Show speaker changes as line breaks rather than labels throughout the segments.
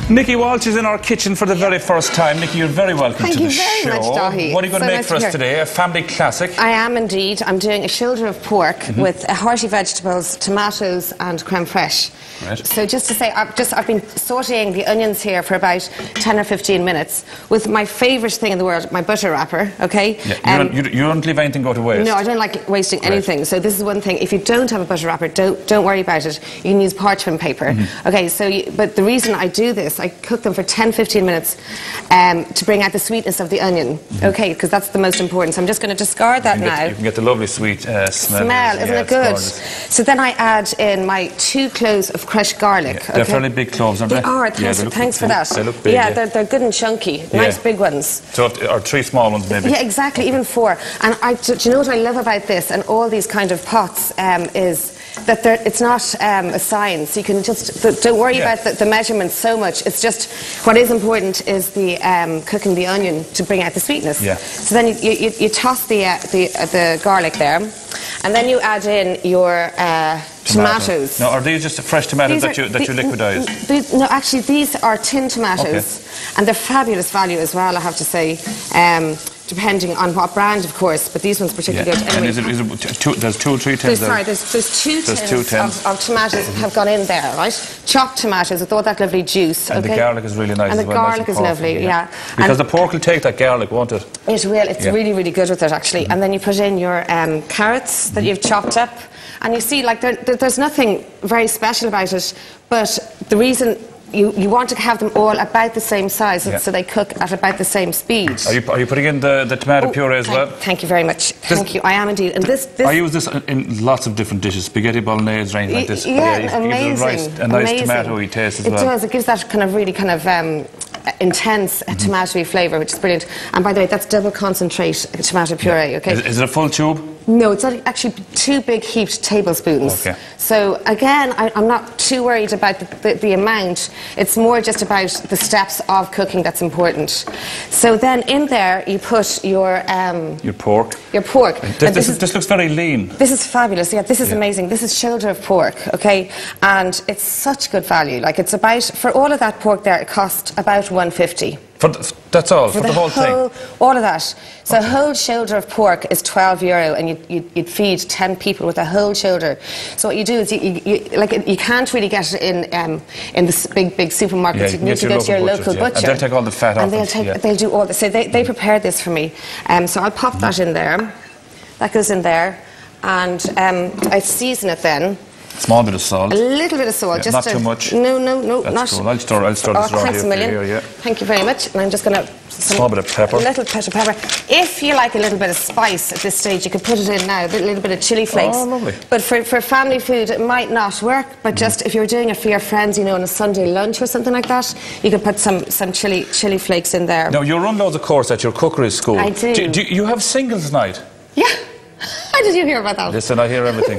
Nikki Walsh is in our kitchen for the very first time. Nikki, you're very welcome to the show.
Thank you very much, Dahi.
What are you going to make for us today? A family classic?
I am indeed. I'm doing a shoulder of pork with hearty vegetables, tomatoes and creme fraiche.
Right.
So just to say, I've been sautéing the onions here for about 10 or 15 minutes with my favourite thing in the world, my butter wrapper, okay?
Yeah, you don't leave anything go to waste?
No, I don't like wasting anything. So this is one thing. If you don't have a butter wrapper, don't worry about it. You can use parchment paper. Okay, so but the reason I do this, I cook them for 10-15 minutes to bring out the sweetness of the onion, okay, because that's the most important. So I'm just going to discard that now.
You can get the lovely sweet smell.
Isn't it good? So then I add in my 2 cloves of crushed garlic.
Yeah, they're fairly big cloves, aren't they?
They are, thanks for that.
They look big.
Yeah, they're good and chunky, nice big ones.
So, or 3 small ones maybe?
Yeah, exactly, even 4. And do you know what I love about this and all these kind of pots is that it's not a science. You can just, don't worry about the measurements so much. It's just, what is important is the cooking the onion to bring out the sweetness.
Yeah.
So then you toss the garlic there, and then you add in your tomatoes.
Now, are these just fresh tomatoes that you liquidise?
No, actually, these are tin tomatoes, and they're fabulous value as well, I have to say. Depending on what brand, of course, but these ones particularly good. Anyway,
and there's 2 or 3 tins?
There's 2 tins of tomatoes have gone in there, right? Chopped tomatoes with all that lovely juice.
And the garlic is really nice as well.
And the garlic is lovely, yeah.
Because the pork will take that garlic, won't it?
It will. It's really, really good with it, actually. And then you put in your carrots that you've chopped up. And you see, like, there's nothing very special about it, but the reason... You want to have them all about the same size, so they cook at about the same speed.
Are you putting in the tomato puree as well?
Thank you very much. Thank you. I am indeed. And this
I use this in lots of different dishes, spaghetti bolognese or anything like this.
Yeah, amazing.
A nice tomatoey taste as well.
It does. It gives that kind of really kind of intense tomatoey flavour, which is brilliant. And by the way, that's double concentrate tomato puree. Okay.
Is it a full tube?
No, it's actually 2 big heaped tablespoons.
Okay.
So again, I'm not too worried about the amount. It's more just about the steps of cooking that's important. So then in there you put your
pork.
Your pork.
This looks very lean.
This is fabulous. Yeah, this is amazing. This is shoulder of pork, okay, and it's such good value. Like, it's about, for all of that pork there, it cost about $1.50.
That's all, for the whole thing?
All of that. So a whole shoulder of pork is €12, and you'd feed 10 people with a whole shoulder. So what you do is you can't really get it in the big supermarkets. You need to go to your local butcher.
And they'll take all the fat off.
And they'll do all this. So they prepared this for me. So I'll pop that in there. That goes in there, and I season it then.
Small bit of salt.
A little bit of salt.
Just not too much.
No,
That's
not.
Cool. I'll store this around
thanks
here
a million.
for you,
Thank you very much. And I'm just going to...
Small bit of pepper.
A little bit of pepper. If you like a little bit of spice at this stage, you could put it in now. A little bit of chili flakes.
Oh, lovely.
But for family food, it might not work. But just if you're doing it for your friends, you know, on a Sunday lunch or something like that, you could put some chili flakes in there.
Now, you run loads of courses at your cookery school.
I do.
Do you have singles night?
Yeah. How did you hear about that?
Listen, I hear everything.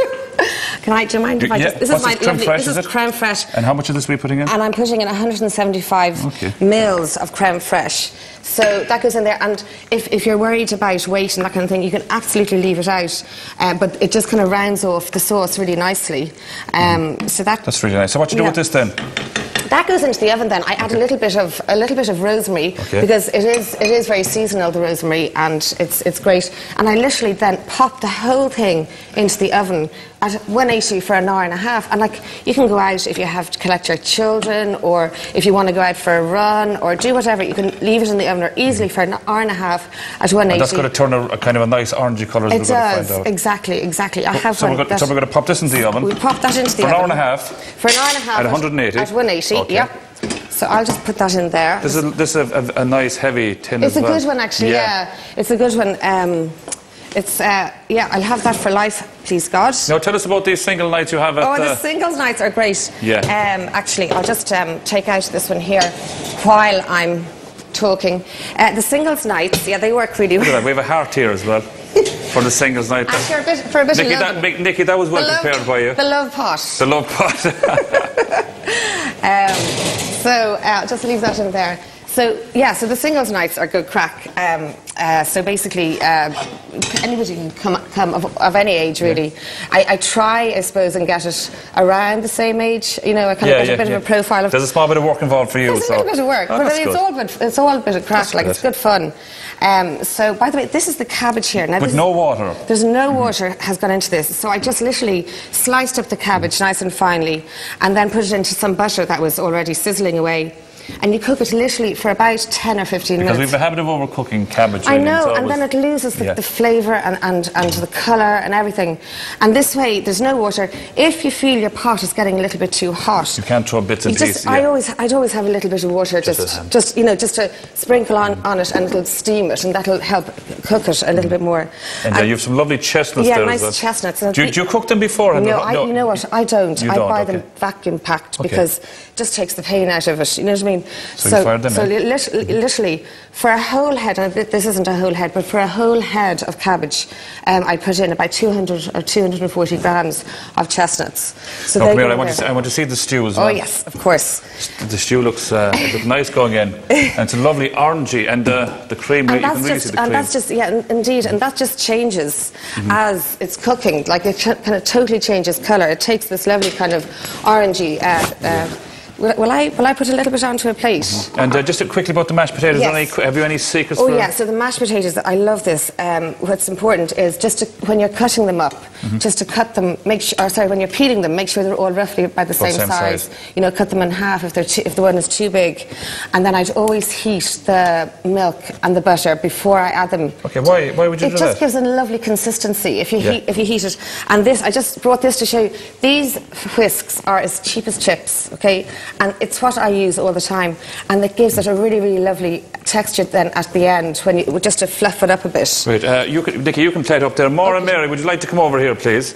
Do you mind if I just... This is my lovely... This is creme fraiche.
And how much of this are we putting in?
And I'm putting in 175 mils of creme fraiche. So that goes in there, and if you're worried about weight and that kind of thing, you can absolutely leave it out. But it just kind of rounds off the sauce really nicely. So that's
really nice. So what do you do with this then?
That goes into the oven then. I add a little bit of rosemary because it is very seasonal, the rosemary, and it's great. And I literally then pop the whole thing into the oven at 180 for an hour and a half. And like, you can go out if you have to collect your children, or if you want to go out for a run, or do whatever. You can leave it in the oven or easily for an hour and a half at 180.
And that's going to turn a kind of a nice orangey colour.
It does, exactly. I have
so we're going to pop this into the oven.
We pop that into the oven
for an hour and a half.
For an hour and a half
at 180.
At 180. Okay. Yep. So I'll just put that in there.
This is a nice heavy tin as well.
It's a good one, actually. Yeah. It's a good one. I'll have that for life, please God.
Now tell us about these single nights you have at...
the singles nights are great.
Yeah.
Actually, I'll just take out this one here while I'm talking. The singles nights, they work really well.
We have a heart here as well for the singles night.
For a bit
Nikki,
of love.
Nikki, that was well prepared by you.
The love pot.
The love pot.
So I'll just leave that in there. So the singles nights are good crack. So basically, anybody can come of any age, really. I try, I suppose, and get it around the same age. You know, I kind of get a bit of a profile of...
There's a small bit of work involved for you.
There's a little bit of work, but it's all a bit of crack, like it's good fun. So, by the way, this is the cabbage here. Now,
with no water?
There's no water has gone into this. So I just literally sliced up the cabbage nice and finely and then put it into some butter that was already sizzling away. And you cook it literally for about 10 or 15 minutes.
Because we have a habit of overcooking cabbage.
I know, and then it loses the flavour and the colour and everything. And this way, there's no water. If you feel your pot is getting a little bit too hot,
you can't throw bits and pieces.
I'd always have a little bit of water, just to sprinkle on it, and it'll steam it, and that'll help cook it a little bit more.
And you have some lovely chestnuts there.
Yeah, nice chestnuts.
Do you cook them beforehand?
No, you know what? I don't. I buy them vacuum packed because it just takes the pain out of it. You know what I mean?
So you fired them in?
Literally, for a whole head, and this isn't a whole head, but for a whole head of cabbage, I put in about 200 or 240 grams of chestnuts. So
come here, I want to see the stew as well.
Oh yes, of course.
The stew looks nice going in, and it's a lovely orangey, and the cream.
And
you can really see the cream.
And that's just indeed, and that just changes as it's cooking. Like it kind of totally changes colour. It takes this lovely kind of orangey. Will I put a little bit onto a plate?
And just quickly about the mashed potatoes, have you any secrets?
So the mashed potatoes, I love this. What's important is just when you're cutting them up, just to cut them, when you're peeling them, make sure they're all roughly about the same size. You know, cut them in half if the one is too big. And then I'd always heat the milk and the butter before I add them.
Okay, why would you do that?
It just gives a lovely consistency if you heat it. And this, I just brought this to show you. These whisks are as cheap as chips, okay? And it's what I use all the time, and it gives it a really, really lovely texture then at the end, just to fluff it up a bit.
Right, Nicky, you can plate up there. Maura and Mary, would you like to come over here, please?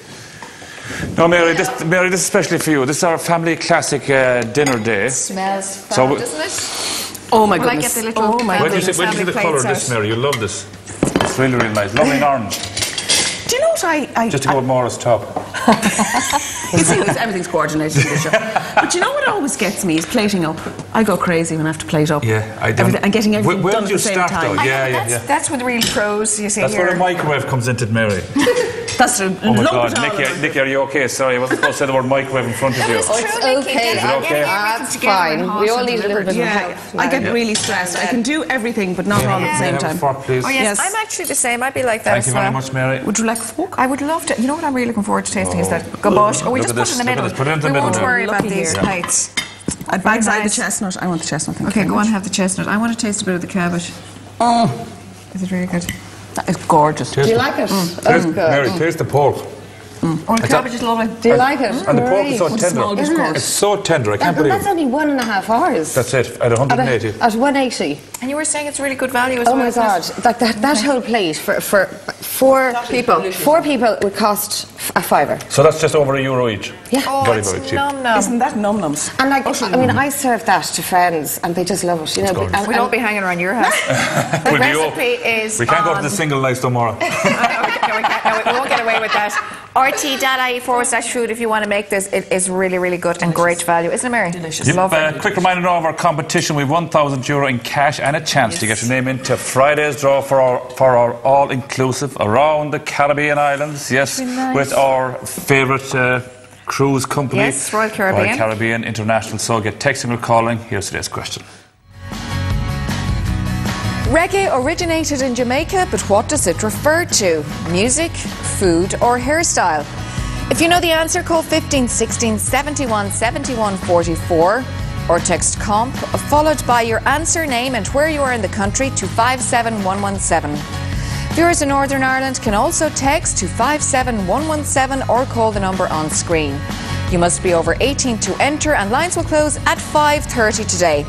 No, Mary, this is especially for you. This is our family classic dinner day.
It smells fab, doesn't it?
Oh my goodness!
Where do you see the colour of this, Mary? You love this. It's really, really nice. Lovely and orange.
Do you know what I
just to go with Maura's top.
You see, everything's coordinated in the show. But you know what always gets me is plating up. I go crazy when I have to plate up.
Yeah, I do.
And getting everything done
at the same time.
That's when the real pros, you see.
That's where the microwave comes into it, Mary.
That's a
oh my God, Nicky, are you okay? Sorry, I wasn't supposed to say the word microwave in front of you.
It's okay.
Is it okay?
That's fine. We all need a little bit of help.
I get really stressed. I can do everything, but not all at the same time.
Fork, please.
Oh yes, I'm actually the same. I'd be like that.
Thank you very much, Mary.
Would you like a fork?
I would love to. You know what I'm really looking forward to tasting is that gabosh. We just put it in the middle. We won't worry about these plates.
I'd backside the chestnut. I want the chestnut.
Okay, go on, have the chestnut. I want to taste a bit of the cabbage. Oh, is it really good?
That is gorgeous.
Do you like it?
Mary, taste the pork.
Oh, the cabbage is lovely.
Do you like it?
And the pork is so tender.
Isn't it?
It's so tender, I can't believe it.
That's only 1.5 hours.
That's it, at 180.
At 180.
And you were saying it's really good value as well.
Oh my God, that whole plate for four people would cost a fiver.
So that's just over €1 each.
Yeah.
Oh,
very, very cheap.
Num-num.
Isn't that num-nums?
And like, I mean, I serve that to friends, and they just love it. You know,
we don't be hanging around your house. The recipe is.
We can't go to the single nice tomorrow.
We won't get away with that. RT.ie/food if you want to make this. It is really, really good and great value. Isn't it, Mary?
Delicious.
Yep, lovely. Quick reminder now of our competition. We have €1,000 in cash and a chance to get your name into Friday's draw for our all-inclusive around the Caribbean islands. Yes,
nice.
With our favourite cruise company.
Yes, Royal Caribbean.
Royal Caribbean International. So get texting or calling. Here's today's question.
Reggae originated in Jamaica, but what does it refer to? Music, food or hairstyle? If you know the answer, call 15 16 71 71 44 or text COMP followed by your answer, name and where you are in the country to 57117. Viewers in Northern Ireland can also text to 57117 or call the number on screen. You must be over 18 to enter and lines will close at 5:30 today.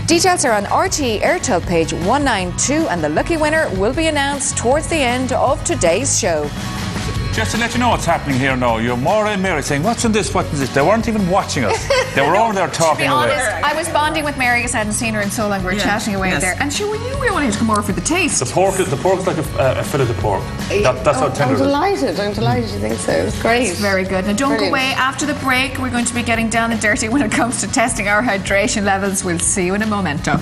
Details are on RTE Airtel page 192 and the lucky winner will be announced towards the end of today's show.
Just to let you know what's happening here now, you're Maura and Mary saying, what's in this, what's in this? They weren't even watching us. They were over there talking away.
To be honest, I was bonding with Mary because I hadn't seen her in so long. We were chatting away there. And we knew we wanted to come over for the taste.
The pork's like a fillet of pork. That's how tender it is.
I'm delighted you think so. It's great.
It's very good. Now don't go away. After the break, we're going to be getting down and dirty when it comes to testing our hydration levels. We'll see you in a momento.